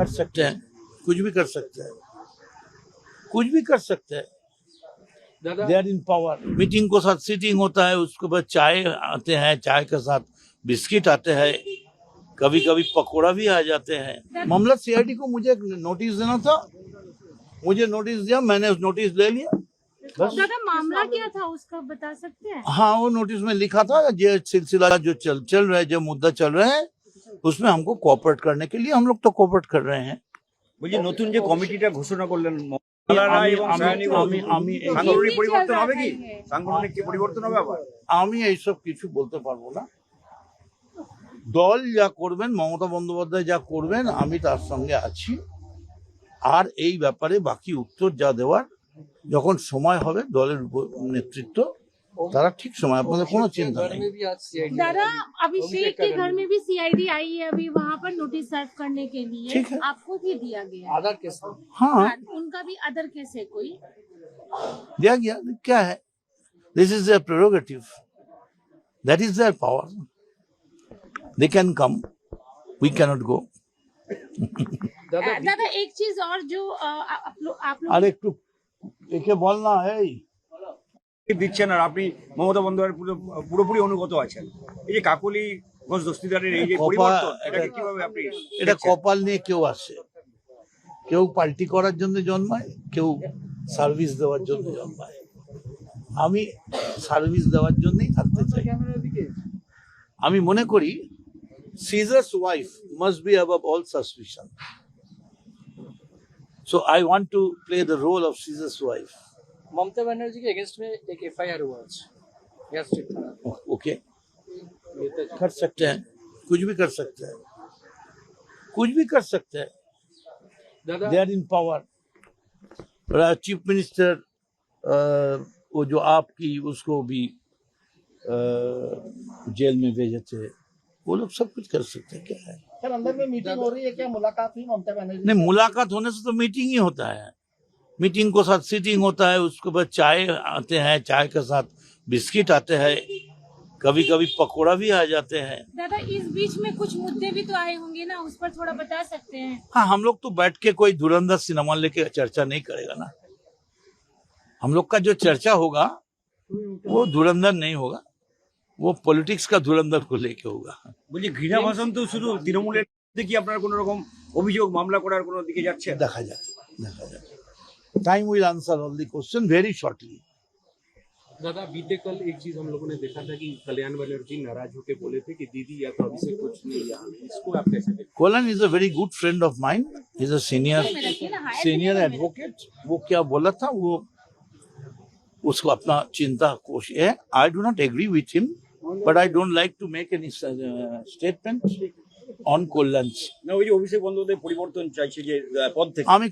कर सकते हैं, कुछ भी कर सकते हैं, कुछ भी कर सकते हैं। They are in power. Meeting को साथ सीटिंग होता है, उसके बाद चाय आते हैं, चाय के साथ बिस्किट आते हैं, कभी कभी पकोड़ा भी आ जाते हैं। मामला सीआईडी को मुझे नोटिस देना था, मुझे नोटिस दिया, मैंने उस नोटिस ले लिया बस। दादा मामला क्या था उसका बता सकते हैं? हाँ, वो नोटिस में लिखा था ये सिलसिला जो चल रहा है, जो मुद्दा चल रहा है उसमें हमको कोऑपरेट करने के लिए, हम लोग तो कोऑपरेट कर रहे हैं। বলছি নতুন যে কমিটিটা ঘোষণা করলেন সাংগঠনিক পরিবর্তন হবে কি? সাংগঠনিক কি পরিবর্তন হবে আবার? আমি এইসব কিছু বলতে পারবো না। দল যা করবেন, মমতা বন্দ্যোপাধ্যায় যা করবেন, আমি তার সঙ্গে আছি। আর এই ব্যাপারে বাকি উত্তর যা দেওয়ার যখন সময় হবে, দলের নেতৃত্ব तारा ठीक समय, आपने कोनो चिंता नहीं। दादा अभिषेक के घर में भी सीआईडी आई है अभी वहाँ पर नोटिस सर्व करने के लिए, ठीक है। आपको भी दिया गया है। अदर केस हाँ, उनका भी अदर केस है कोई? दिया गया, क्या है, this is their prerogative, that is their power, they can come, we can not go. दादा एक चीज और जो आप लोग अरे একটু একে বলনা এই দিচ্ছেন আর আপনি মমতা বন্দ্যোপাধ্যায়ের পুরোপুরি অনুগত আছেন, এই যে কাকলিগঞ্জ দস্তিদারের এই যে পরিবর্তন, এটাকে কিভাবে আপনি? এটা কপাল নিয়ে কেউ আসে, কেউ পাল্টি করার জন্য জন্মায়, কেউ সার্ভিস দেওয়ার জন্য জন্মায়। আমি সার্ভিস দেওয়ার জন্যই থাকতে চাই। আমি মনে করি Caesar's wife must be above all suspicion, so I want to play the role of Caesar's wife. Mamata Banerjee के अगेंस्ट में एक एफआईआर हुआ है ओके, कर सकते हैं, कुछ भी कर सकते हैं, कुछ भी कर सकते हैं। They are in power. Chief minister वो जो आपकी उसको भी जेल में भेजे थे, वो लोग सब कुछ कर सकते हैं। क्या है सर, अंदर में मीटिंग हो रही है, क्या मुलाकात हुई ममता बनर्जी? नहीं, मुलाकात होने से तो मीटिंग ही होता है, मीटिंग को साथ सीटिंग होता है, उसके बाद चाय आते हैं, चाय के साथ बिस्किट आते हैं, कभी कभी पकोड़ा भी आ जाते हैं। दादा इस बीच में कुछ मुद्दे भी तो आए होंगे ना, उस पर थोड़ा बता सकते हैं? हाँ, हम लोग तो बैठ के कोई धुरंधर सिनेमा लेके चर्चा नहीं करेगा ना। हम लोग का जो चर्चा होगा वो धुरंधर नहीं होगा, वो पॉलिटिक्स का धुरंधर को लेके होगा। বলছি ঘৃণা ভাষণ তো শুধু তৃণমূলের মধ্যে কি আপনার কোনো রকম অভিযোগ মামলা করার কোনো দিকে যাচ্ছে? देखा जाए, देखा जाए। Time will answer all the question very shortly. दादा बीते कल एक चीज हम लोगों ने देखा था कि कल्याण बनर्जी नाराज होकर बोले थे कि दीदी या तो अभी से कुछ नहीं, यहाँ इसको आप कैसे देखते? Colon is a very good friend of mine, is a senior advocate. वो क्या बोला था, वो उसको अपना चिंता कोश है। I do not agree with him, but I don't like to make any statement on Kalyan. না, ওই যে অভিষেক বন্দ্যোপাধ্যায় পরিবর্তন চাইছে যে পদ থেকে, আমি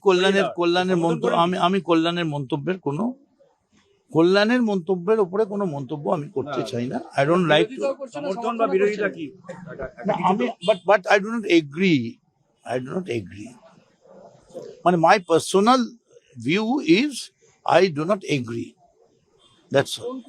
কল্যাণের মন্তব্যের উপরে কোনো মন্তব্য আমি করতে চাই না। আই ডোন্ট লাইক টু সমর্থন বা বিরোধিতা কি আমি but I do not agree, মানে my personal view is I do not agree, that's all.